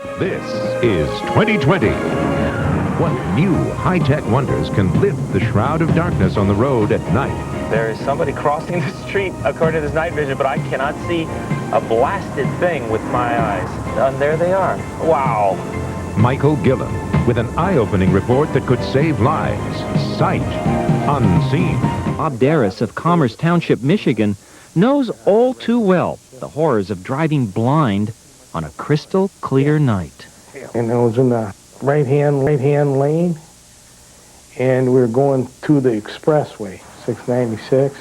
This is 2020. What new high-tech wonders can lift the shroud of darkness on the road at night? There is somebody crossing the street, according to this night vision, but I cannot see a blasted thing with my eyes. And there they are. Wow. Michael Gillen with an eye-opening report that could save lives. Sight unseen. Bob Darris of Commerce Township, Michigan, knows all too well the horrors of driving blind on a crystal clear night. And I was in the right-hand lane, and we were going to the expressway, 696.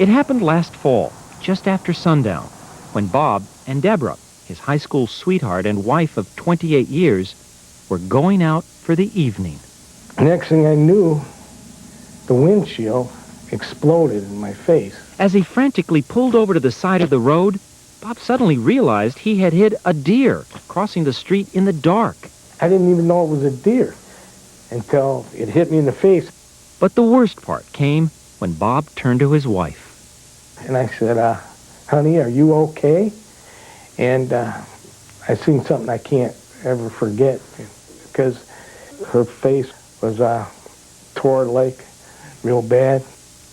It happened last fall, just after sundown, when Bob and Deborah, his high school sweetheart and wife of 28 years, were going out for the evening. Next thing I knew, the windshield exploded in my face. As he frantically pulled over to the side of the road, Bob suddenly realized he had hit a deer crossing the street in the dark. I didn't even know it was a deer until it hit me in the face. But the worst part came when Bob turned to his wife. And I said, honey, are you okay? And I seen something I can't ever forget, because her face was tore like real bad.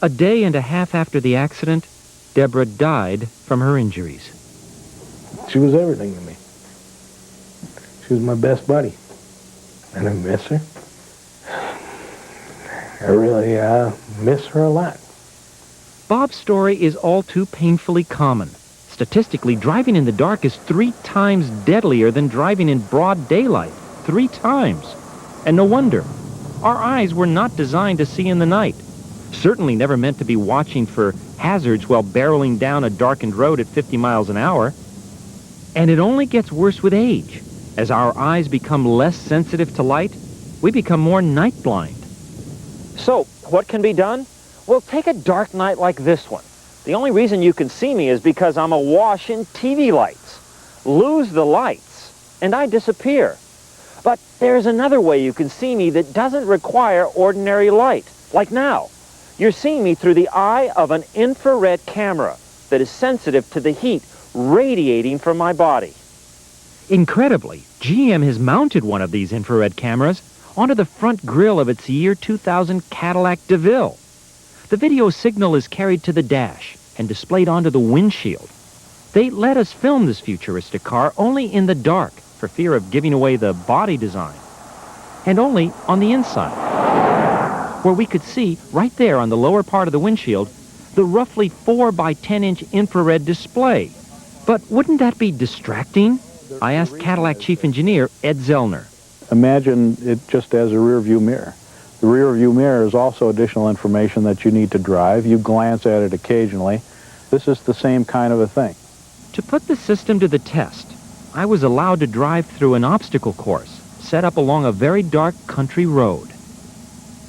A day and a half after the accident, Deborah died from her injuries. She was everything to me. She was my best buddy. And I miss her. I really miss her a lot. Bob's story is all too painfully common. Statistically, driving in the dark is 3 times deadlier than driving in broad daylight. 3 times. And no wonder. Our eyes were not designed to see in the night. Certainly never meant to be watching for hazards while barreling down a darkened road at 50 miles an hour. And it only gets worse with age. As our eyes become less sensitive to light, we become more night blind. So, what can be done? Well, take a dark night like this one. The only reason you can see me is because I'm awash in TV lights. Lose the lights, and I disappear. But there's another way you can see me that doesn't require ordinary light, like now. You're seeing me through the eye of an infrared camera that is sensitive to the heat radiating from my body. Incredibly, GM has mounted one of these infrared cameras onto the front grille of its year 2000 Cadillac DeVille. The video signal is carried to the dash and displayed onto the windshield. They let us film this futuristic car only in the dark for fear of giving away the body design, and only on the inside, where we could see right there on the lower part of the windshield the roughly 4 by 10-inch infrared display. But wouldn't that be distracting? I asked Cadillac Chief Engineer Ed Zellner. Imagine it just as a rear view mirror. The rear view mirror is also additional information that you need to drive. You glance at it occasionally. This is the same kind of a thing. To put the system to the test, I was allowed to drive through an obstacle course set up along a very dark country road.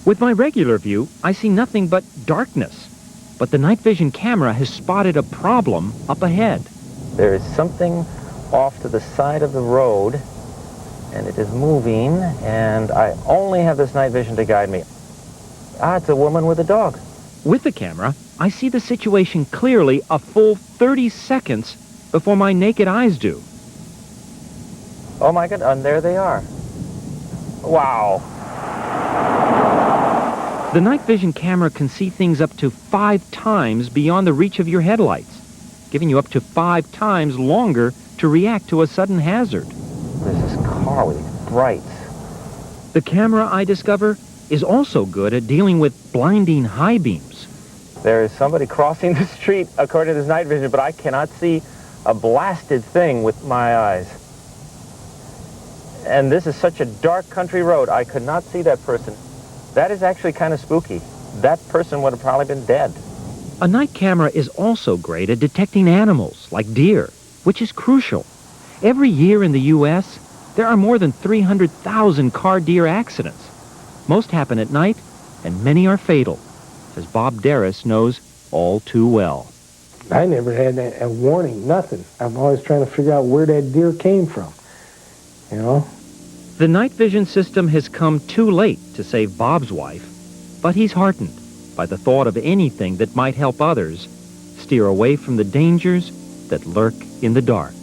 With my regular view, I see nothing but darkness. But the night vision camera has spotted a problem up ahead. There is something off to the side of the road, and it is moving, and I only have this night vision to guide me. It's a woman with a dog. With the camera, I see the situation clearly a full 30 seconds before my naked eyes do. Oh my God, and there they are. Wow. The night vision camera can see things up to 5 times beyond the reach of your headlights, giving you up to 5 times longer to react to a sudden hazard. There's this car with brights. The camera, I discover, is also good at dealing with blinding high beams. There is somebody crossing the street, according to this night vision, but I cannot see a blasted thing with my eyes. And this is such a dark country road, I could not see that person. That is actually kind of spooky. That person would have probably been dead. A night camera is also great at detecting animals, like deer, which is crucial. Every year in the U.S., there are more than 300,000 car-deer accidents. Most happen at night, and many are fatal, as Bob Darris knows all too well. I never had a warning, nothing. I'm always trying to figure out where that deer came from, you know? The night vision system has come too late to save Bob's wife, but he's heartened by the thought of anything that might help others steer away from the dangers that lurk in the dark.